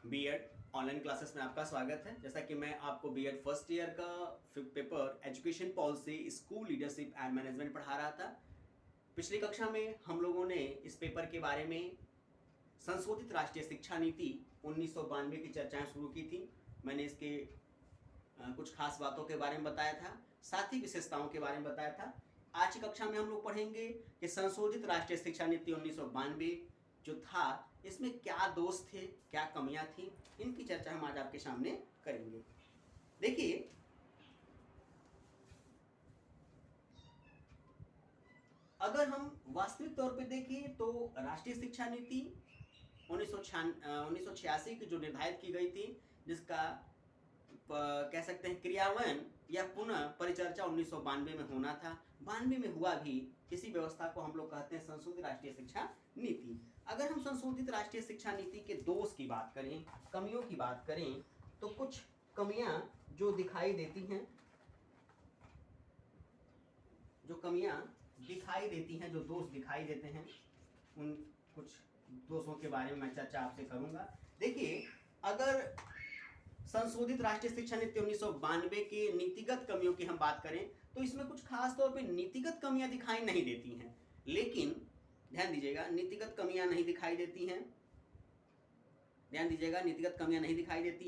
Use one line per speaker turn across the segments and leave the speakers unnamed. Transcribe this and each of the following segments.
BEd online classes में आपका स्वागत है। जैसा कि मैं आपको बीएड फर्स्ट ईयर का paper education policy school leadership and management पढ़ा रहा था। पिछली कक्षा में हम लोगों ने इस पेपर के बारे में संशोधित राष्ट्रीय शिक्षा नीति 1992 की चर्चाएं शुरू की थी। मैंने इसके कुछ खास बातों के बारे में बताया था, साथ ही विशेषताओं के बारे में बताया था। आज की कक्षा में हम लोग पढ़ेंगे कि संशोधित राष्ट्रीय शिक्षा नीति 1992 जो था, इसमें क्या दोष थे, क्या कमियां थी, इनकी चर्चा हम आज आपके सामने करेंगे। देखिए, अगर हम वास्तविक तौर पे देखें तो राष्ट्रीय शिक्षा नीति 1986 की जो निर्धारित की गई थी, जिसका कह सकते हैं क्रियान्वयन या पुनः परिचर्चा 1992 में होना था। 92 में हुआ भी। इसी व्यवस्था को हम लोग कहते हैं संशोधित राष्ट्रीय शिक्षा नीति। अगर हम संशोधित राष्ट्रीय शिक्षा नीति के दोष की बात करें, कमियों की बात करें, तो कुछ कमियां जो दिखाई देती हैं, जो दोष दिखाई देते हैं, उन कुछ दोषों के बारे में मैं चर्चा आपसे करूंगा। देखिए, अगर संशोधित राष्ट्रीय शिक्षा नीति 1992 की नीतिगत कमियों की हम बात करें तो इसमें कुछ खास तौर पे नीतिगत कमियां दिखाई नहीं देती हैं। लेकिन ध्यान दीजिएगा, नीतिगत कमियां नहीं दिखाई देती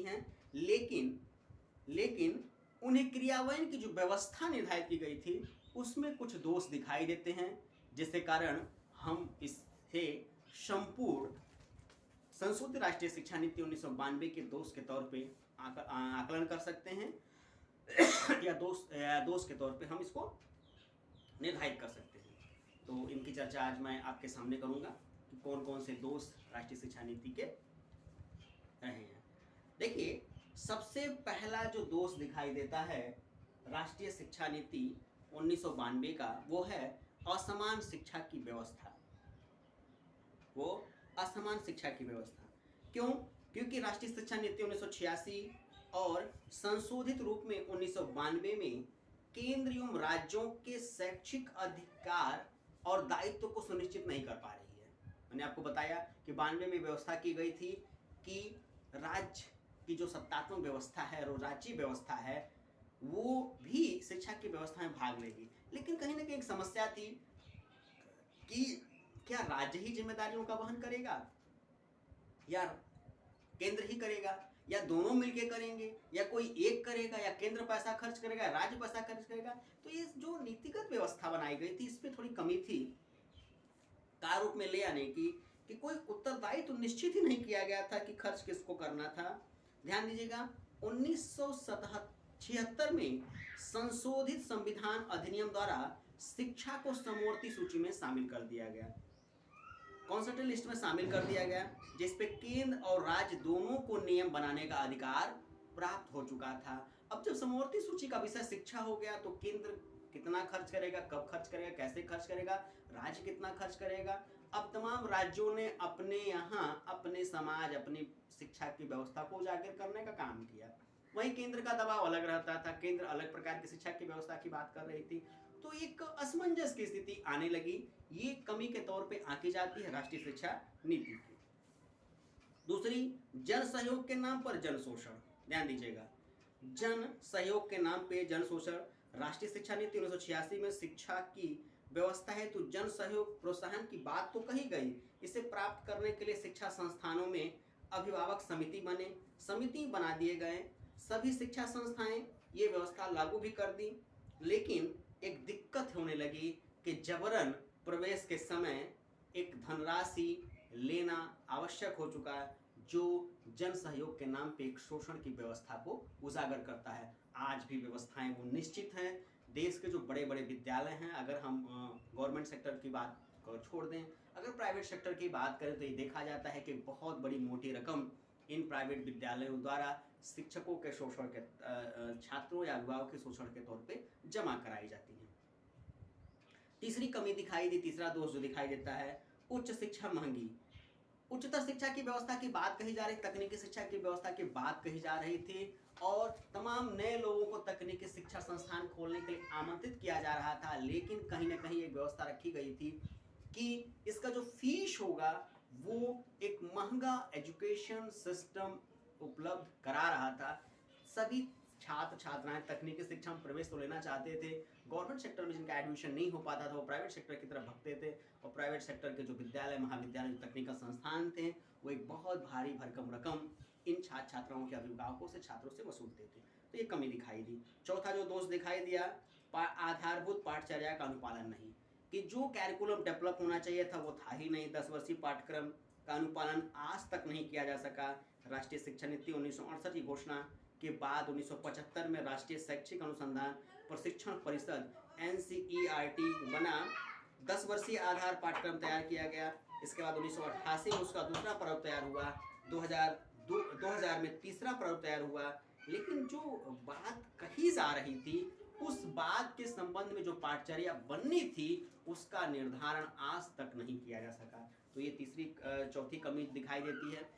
हैं। लेकिन उन्हें क्रियान्वयन की जो व्यवस्था निर्धारित की गई थी उसमें कुछ दोष दिखाई देते हैं, जिसके कारण हम इसे संपूर्ण संशोधित राष्ट्रीय शिक्षा नीति 1992 के दोष के तौर पे आकलन कर सकते हैं या दोष के तौर पे हम इसको निर्धारित कर सकते हैं। तो इनकी चर्चा आज मैं आपके सामने करूंगा कि कौन कौन से दोष राष्ट्रीय शिक्षा नीति के रहे हैं। देखिए, सबसे पहला जो दोष दिखाई देता है राष्ट्रीय शिक्षा नीति 1992 का, वो है असमान शिक्षा की व्यवस्था। क्यों? क्योंकि राष्ट्रीय शिक्षा नीति 1986 और संशोधित रूप में 1992 में केंद्र एवं राज्यों के शैक्षिक अधिकार और दायित्व को सुनिश्चित नहीं कर पा रही है। मैंने आपको बताया कि 92 में व्यवस्था की गई थी कि राज्य की जो सत्तात्मक व्यवस्था है और राज्य व्यवस्था है, वो भी शिक्षा की व्यवस्था में भाग लेगी। लेकिन कहीं ना कहीं एक समस्या थी कि क्या राज्य ही जिम्मेदारियों का वहन करेगा या केंद्र ही करेगा, या दोनों मिलके करेंगे, या कोई एक करेगा, या केंद्र पैसा खर्च करेगा, राज्य पैसा खर्च करेगा। तो ये जो नीतिगत व्यवस्था बनाई गई थी, इस पे थोड़ी कमी थी प्रारूप में ले आने की, कि कोई उत्तरदायित्व तो निश्चित ही नहीं किया गया था कि खर्च किसको करना था। ध्यान दीजिएगा, 1976 में संशोधित संविधान अधिनियम द्वारा शिक्षा को समवर्ती सूची में शामिल कर दिया गया, कॉन्सेंट्रेट लिस्ट में शामिल कर दिया गया, जिसपे केंद्र और राज्य दोनों को नियम बनाने का अधिकार प्राप्त हो चुका था। अब जब समवर्ती सूची का विषय शिक्षा हो गया तो केंद्र कितना खर्च करेगा, कब खर्च करेगा, कैसे खर्च करेगा, राज्य कितना खर्च करेगा। अब तमाम राज्यों ने अपने यहाँ अपने समाज, अपनी शिक्षा की व्यवस्था को उजागर करने का काम किया। वहीं केंद्र का दबाव अलग रहता था, केंद्र अलग प्रकार की शिक्षा की व्यवस्था की बात कर रही थी, तो एक असमंजस की स्थिति आने लगी। ये कमी के तौर पे आंकी जाती है राष्ट्रीय शिक्षा नीति की। दूसरी, जन सहयोग के नाम पर जन शोषण। ध्यान दीजिएगा, जन सहयोग के नाम पे जन शोषण। राष्ट्रीय शिक्षा नीति 1986 में शिक्षा की व्यवस्था है तो जन सहयोग प्रोत्साहन की बात तो कही गई। इसे प्राप्त करने के लिए शिक्षा संस्थानों में अभिभावक समिति बना दिए गए। सभी शिक्षा संस्थाएं ये व्यवस्था लागू भी कर दी, लेकिन एक दिक्कत होने लगी कि जबरन प्रवेश के समय एक धनराशि लेना आवश्यक हो चुका है, जो जन सहयोग के नाम पे एक शोषण की व्यवस्था को उजागर करता है। आज भी व्यवस्थाएं वो निश्चित हैं। देश के जो बड़े बड़े विद्यालय हैं, अगर हम गवर्नमेंट सेक्टर की बात छोड़ दें, अगर प्राइवेट सेक्टर की बात करें तो ये देखा जाता है कि बहुत बड़ी मोटी रकम इन प्राइवेट विद्यालयों द्वारा शिक्षकों के शोषण के, छात्रों या अभिभावकों के शोषण के तौर पे जमा कराई जाती है। तीसरा दोष जो दिखाई देता है, उच्च शिक्षा महंगी। उच्चतर शिक्षा की व्यवस्था की बात कही जा रही, तकनीकी शिक्षा की व्यवस्था की बात कही जा रही थी, और तमाम नए लोगों को तकनीकी शिक्षा संस्थान खोलने के लिए आमंत्रित किया जा रहा था। लेकिन कहीं ना कहीं एक व्यवस्था रखी गई थी कि इसका जो फीस होगा वो एक महंगा एजुकेशन सिस्टम उपलब्ध करा रहा था। सभी छात्र छात्राएं तकनीकी शिक्षा में प्रवेश तो लेना चाहते थे, गवर्नमेंट सेक्टर में जिनका एडमिशन नहीं हो पाता था वो प्राइवेट सेक्टर की तरफ भगते थे, और प्राइवेट सेक्टर के जो विद्यालय महाविद्यालय जो तकनीकी संस्थान थे वो एक बहुत भारी भरकम रकम इन छात्र छात्राओं के अभिभावकों से छात्रों से वसूलते थे। तो ये कमी दिखाई दी। चौथा जो दोष दिखाई दिया, आधारभूत पाठचर्या का अनुपालन नहीं, कि जो कैरिकुलम डेवलप होना चाहिए था वो था ही नहीं। 10 वर्षीय पाठ्यक्रम का अनुपालन आज तक नहीं किया जा सका। राष्ट्रीय शिक्षा नीति 1968 की घोषणा के बाद 1975 में राष्ट्रीय शैक्षिक अनुसंधान प्रशिक्षण परिषद NCERT बना। 10 वर्षीय आधार पाठ्यक्रम तैयार किया गया। इसके बाद 1988 में उसका दूसरा प्रारूप तैयार हुआ, 2000 में तीसरा प्रारूप तैयार हुआ। लेकिन जो बात कही जा रही थी उस बात के संबंध में जो पाठचर्या बननी थी उसका निर्धारण आज तक नहीं किया जा सका। तो ये चौथी कमी दिखाई देती है,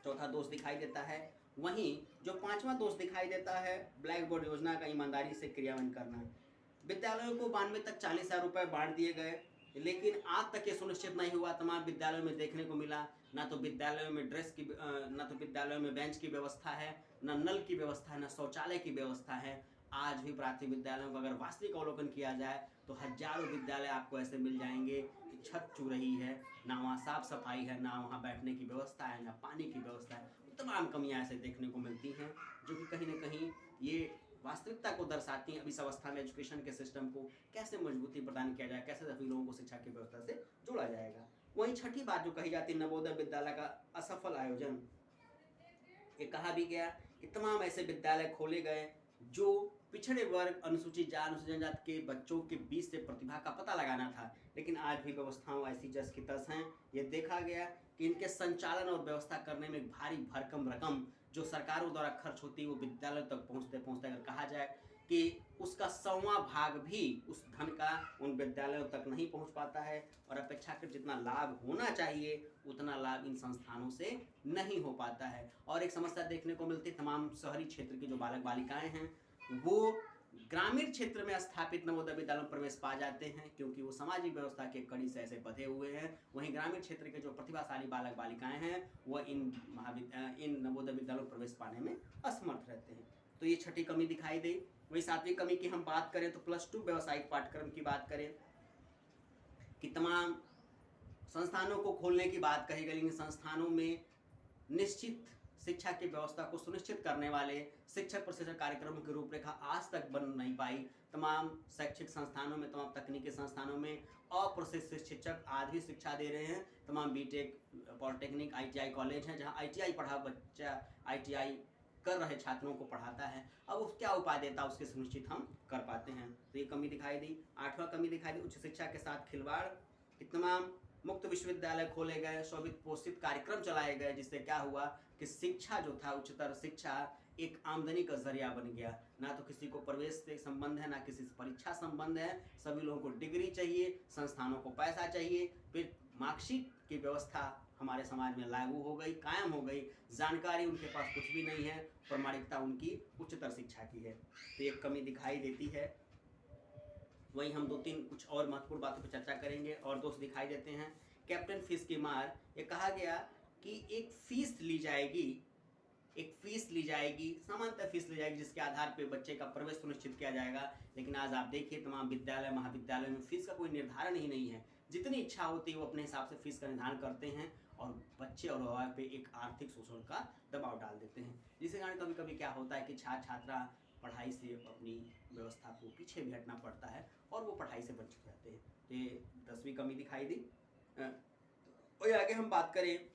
चौथा दोष दिखाई देता है। वहीं जो पांचवा दोष दिखाई देता है, ब्लैक बोर्ड योजना का ईमानदारी से क्रियान्वयन करना। विद्यालयों को 92 तक 40,000 रुपये बांट दिए गए, लेकिन आज तक ये सुनिश्चित नहीं हुआ। तमाम विद्यालयों में देखने को मिला ना तो विद्यालयों में ना तो विद्यालयों में बेंच की व्यवस्था है, ना नल की व्यवस्था है, ना शौचालय की व्यवस्था है। आज भी प्राथमिक विद्यालयों का अगर वास्तविक अवलोकन किया जाए तो हजारों विद्यालय आपको ऐसे मिल जाएंगे कि छत चू रही है, ना वहाँ साफ सफाई है, ना वहाँ बैठने की व्यवस्था है, ना पानी की व्यवस्था है। तमाम कमियां ऐसे देखने को मिलती हैं जो कि कहीं ना कहीं ये वास्तविकता को दर्शाती हैं। अब इस अवस्था में एजुकेशन के सिस्टम को कैसे मजबूती प्रदान किया जाए, कैसे सभी लोगों को शिक्षा की व्यवस्था से जोड़ा जाएगा। वहीं छठी बात जो कही जाती है, नवोदय विद्यालय का असफल आयोजन। ये कहा भी गया कि तमाम ऐसे विद्यालय खोले गए जो पिछड़े वर्ग, अनुसूचित जनजाति के बच्चों के बीच से प्रतिभा का पता लगाना था, लेकिन आज भी व्यवस्थाओं ऐसी जस की तस हैं। ये देखा गया कि इनके संचालन और व्यवस्था करने में भारी भरकम रकम जो सरकारों द्वारा खर्च होती है वो विद्यालय तक पहुँचते पहुँचते अगर कहा जाए कि उसका 100वां भाग भी उस धन का उन विद्यालयों तक नहीं पहुंच पाता है, और अपेक्षाकृत जितना लाभ होना चाहिए उतना लाभ इन संस्थानों से नहीं हो पाता है। और एक समस्या देखने को मिलती है, तमाम शहरी क्षेत्र की जो बालक बालिकाएं हैं वो ग्रामीण क्षेत्र में स्थापित नवोदय विद्यालयों में प्रवेश पा जाते हैं क्योंकि वो सामाजिक व्यवस्था के कड़ी से ऐसे बंधे हुए हैं। वहीं ग्रामीण क्षेत्र के जो प्रतिभाशाली बालक बालिकाएं हैं वह इन नवोदय विद्यालयों में प्रवेश पाने में असमर्थ रहते हैं। तो ये छठी कमी दिखाई दी। वही सातवीं कमी की हम बात करें तो +2 व्यावसायिक पाठ्यक्रम की बात करें कि तमाम संस्थानों को खोलने की बात कही गई, संस्थानों में निश्चित शिक्षा की व्यवस्था को सुनिश्चित करने वाले शिक्षक प्रशिक्षण कार्यक्रमों की रूपरेखा आज तक बन नहीं पाई। तमाम शैक्षिक संस्थानों में, तमाम तकनीकी संस्थानों में अप्रशिक्षित शिक्षक आज भी शिक्षा दे रहे हैं। तमाम बीटेक, पॉलिटेक्निक, ITI कॉलेज हैं जहां ITI पढ़ा बच्चा ITI कर रहे छात्रों को पढ़ाता है। अब उस क्या उपाय देता है उसके सुनिश्चित हम कर पाते हैं। तो ये कमी दिखाई दी। 8वां कमी दिखाई दी, उच्च शिक्षा के साथ खिलवाड़। तमाम मुक्त विश्वविद्यालय खोले गए, स्ववित्त पोषित कार्यक्रम चलाए गए, जिससे क्या हुआ कि शिक्षा जो था, उच्चतर शिक्षा एक आमदनी का जरिया बन गया। ना तो किसी को प्रवेश से संबंध है, ना किसी से परीक्षा संबंध है। सभी लोगों को डिग्री चाहिए, संस्थानों को पैसा चाहिए, फिर मार्कशीट की व्यवस्था हमारे समाज में लागू हो गई, कायम हो गई। जानकारी उनके पास कुछ भी नहीं है, प्रामाणिकता उनकी उच्चतर शिक्षा की है। तो एक कमी दिखाई देती है। वहीं हम 2-3 कुछ और महत्वपूर्ण बातों पर चर्चा करेंगे और दोष दिखाई देते हैं। कैप्टन फीस की मार। ये कहा गया कि एक फीस ली जाएगी, सामान्यतः फीस ली जाएगी जिसके आधार पर बच्चे का प्रवेश सुनिश्चित किया जाएगा। लेकिन आज आप देखिए तमाम विद्यालय महाविद्यालयों में फीस का कोई निर्धारण ही नहीं है। जितनी इच्छा होती है वो अपने हिसाब से फीस का निर्धारण करते हैं और बच्चे और अभिभावक पे एक आर्थिक शोषण का दबाव डाल देते हैं, जिसके कारण कभी कभी क्या होता है कि छात्र छात्रा पढ़ाई से अपनी व्यवस्था को पीछे भी हटना पड़ता है और वो पढ़ाई से वंचित रहते हैं। तो ये 10वीं कमी दिखाई दी। और आगे हम बात करें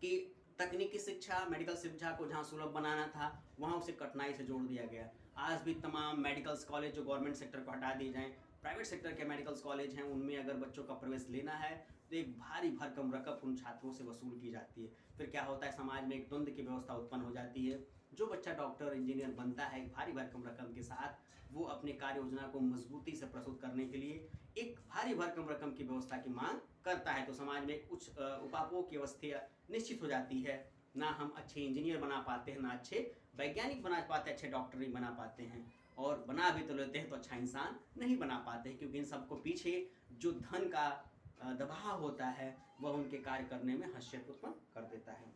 कि तकनीकी शिक्षा, मेडिकल शिक्षा को जहाँ सुलभ बनाना था वहाँ उसे कठिनाई से जोड़ दिया गया। आज भी तमाम मेडिकल कॉलेज जो गवर्नमेंट सेक्टर को हटा दिए जाएँ, प्राइवेट सेक्टर के मेडिकल कॉलेज हैं उनमें अगर बच्चों का प्रवेश लेना है तो एक भारी भरकम रकम उन छात्रों से वसूल की जाती है। फिर क्या होता है, समाज में एक द्वंद्व की व्यवस्था उत्पन्न हो जाती है। जो बच्चा डॉक्टर इंजीनियर बनता है एक भारी भरकम रकम के साथ, वो अपने कार्य योजना को मजबूती से प्रस्तुत करने के लिए एक भारी भरकम रकम की व्यवस्था की मांग करता है। तो समाज में कुछ उपापों की अवस्था निश्चित हो जाती है। ना हम अच्छे इंजीनियर बना पाते हैं, ना अच्छे वैज्ञानिक बना पाते हैं, अच्छे डॉक्टर नहीं बना पाते हैं, और बना भी तो लेते हैं तो अच्छा इंसान नहीं बना पाते हैं, क्योंकि इन सबको पीछे जो धन का दबाव होता है वह उनके कार्य करने में हस्तक्षेप उत्पन्न कर देता है।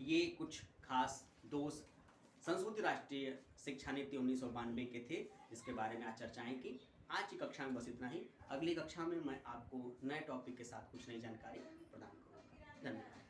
ये कुछ खास दोष संशोधित राष्ट्रीय शिक्षा नीति 1992 के थे, जिसके बारे में आज चर्चाएं की। आज की कक्षा में बस इतना ही। अगली कक्षा में मैं आपको नए टॉपिक के साथ कुछ नई जानकारी प्रदान करूँगा। धन्यवाद।